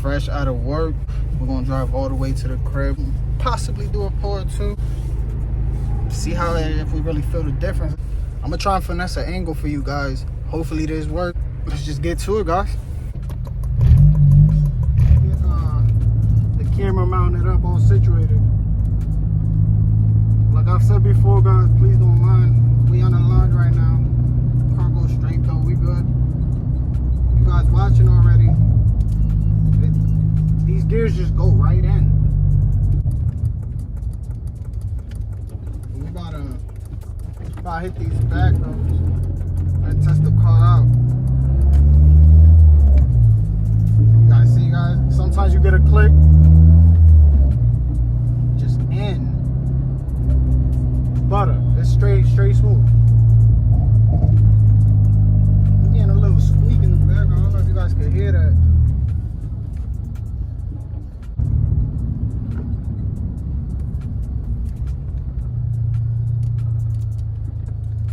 fresh out of work. We're gonna drive all the way to the crib, possibly do a pour or two, see how if we really feel the difference. I'm gonna try and finesse an angle for you guys. Hopefully this works. Let's just get to it, guys. Get the camera mounted up, all situated. Like I've said before, guys, please don't mind. We on the line right now. Car goes straight though, we good. You guys watching already. These gears just go right in. We about to hit these back roads and test the car out. You guys see, guys? Sometimes you get a click. Just in. Butter. It's straight smooth. I'm getting a little squeak in the background. I don't know if you guys can hear that.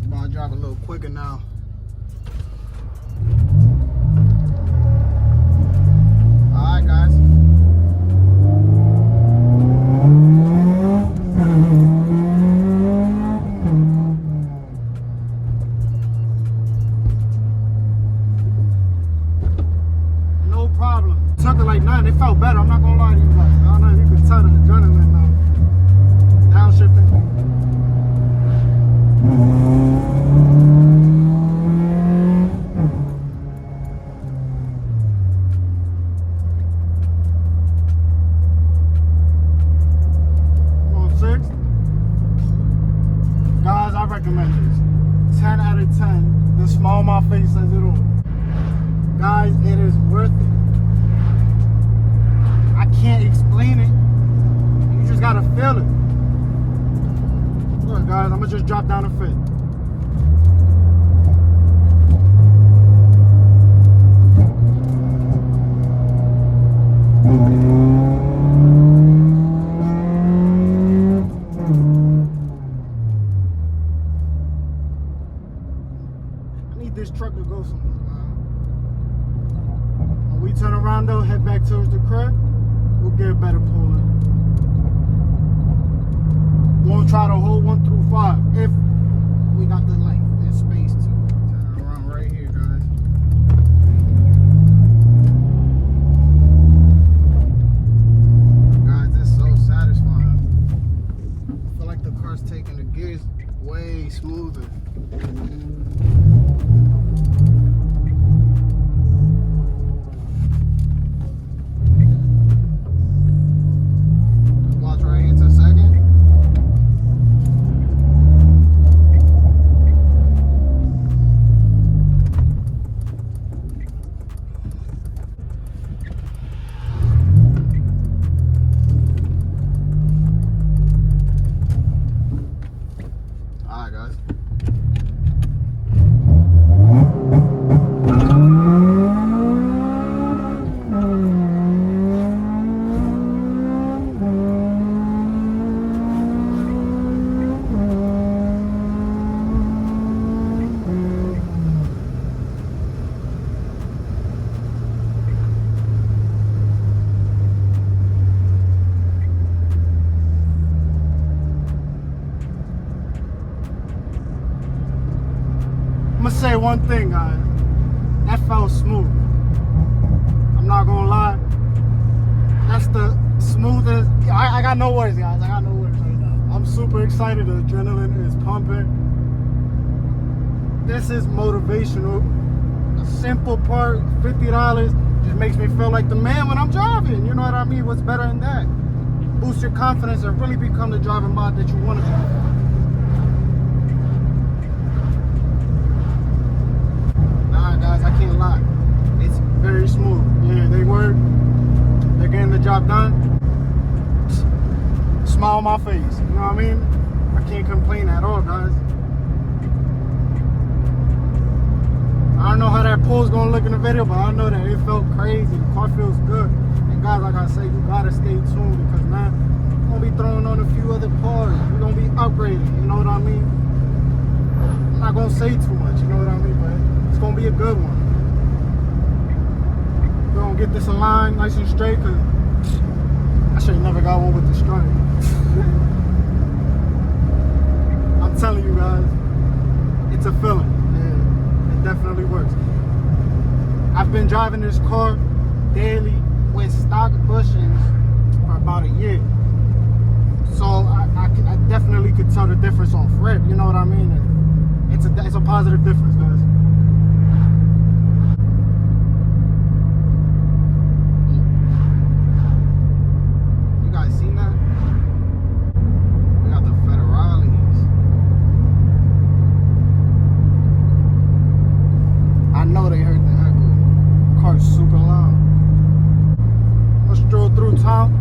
I'm about to drive a little quicker now. Alright, guys. It felt better, I'm not gonna lie to you guys. I don't know if you can tell the adrenaline though. Downshifting. On 6. Guys, I recommend this. 10 out of 10. The smile on my face says it all. Guys, it is worth it. I can't explain it. You just gotta feel it. Look, guys, I'm gonna just drop down the fit. I need this truck to go somewhere, man. When we turn around though, head back towards the crib. We'll get a better pulling. We'll try the whole 1 through 5 if we got the length and space to turn it around right here, guys. Guys, this is so satisfying. I feel like the car's taking the gears way smoother. I'm gonna say one thing, guys. That felt smooth. I'm not gonna lie. That's the smoothest. I got no words, guys. I got no words right now. I'm super excited. The adrenaline is pumping. This is motivational. A simple part, $50, just makes me feel like the man when I'm driving. You know what I mean? What's better than that? Boost your confidence and really become the driving mod that you want to be. Guys, I can't lie. It's very smooth. Yeah, they work. They're getting the job done. Smile on my face. You know what I mean? I can't complain at all, guys. I don't know how that pull's gonna look in the video, but I know that it felt crazy. The car feels good. And guys, like I say, you gotta stay tuned because, man, we're gonna be throwing on a few other parts. We're gonna be upgrading. You know what I mean? I'm not gonna say too much. You know what I mean? But it's gonna be a good one. We're gonna get this aligned nice and straight, cause I should have never got one with the strut. I'm telling you guys, it's a feeling. It definitely works. I've been driving this car daily with stock bushings for about a year. So I definitely could tell the difference off rip, you know what I mean? It's a positive difference, guys. You guys seen that? We got the Federales. I know they heard the echo. Car's super loud. Let's stroll through town.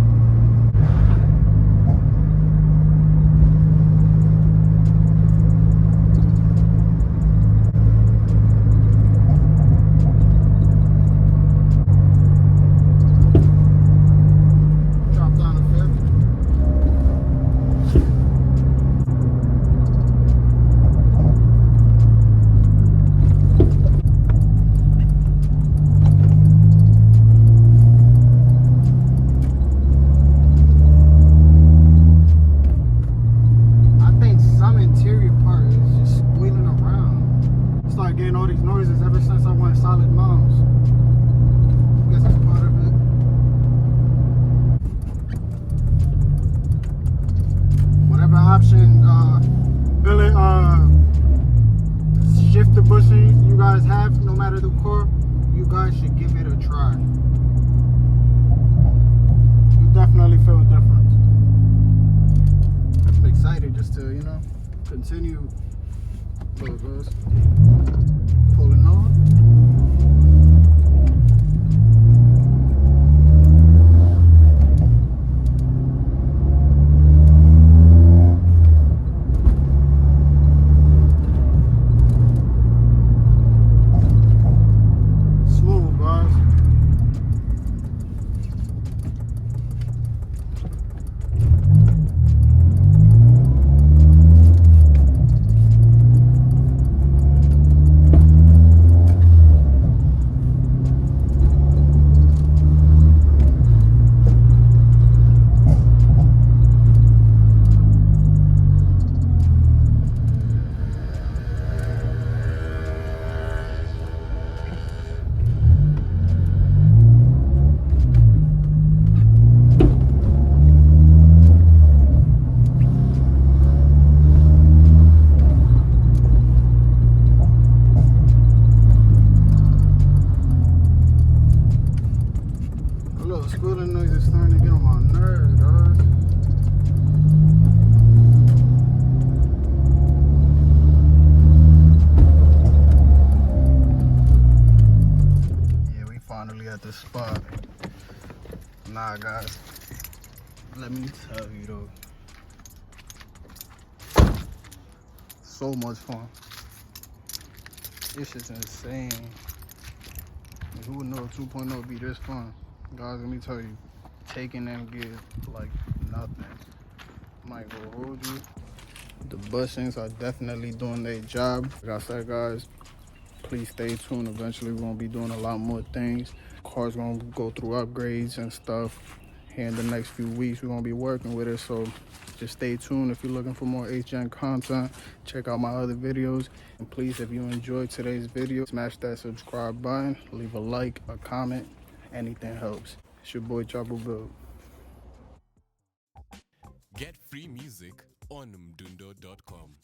Billet shifter bushing you guys have, no matter the core, you guys should give it a try. You definitely feel a difference. I'm excited just to, you know, continue. Look, guys, pulling on. Squealing noise is starting to get on my nerves, guys. Yeah, we finally at the spot. Nah, guys, let me tell you though, so much fun. This is insane. Who would know 2.0 be this fun? Guys, let me tell you, taking and give like nothing. Might go hold you. The bushings are definitely doing their job. Like I said, guys, please stay tuned. Eventually, we're gonna be doing a lot more things. Car's gonna go through upgrades and stuff. Here in the next few weeks, we're gonna be working with it. So just stay tuned. If you're looking for more HN content, check out my other videos. And please, if you enjoyed today's video, smash that subscribe button, leave a like, a comment. Anything helps. It's your boy Trouble Build. Get free music on mdundo.com.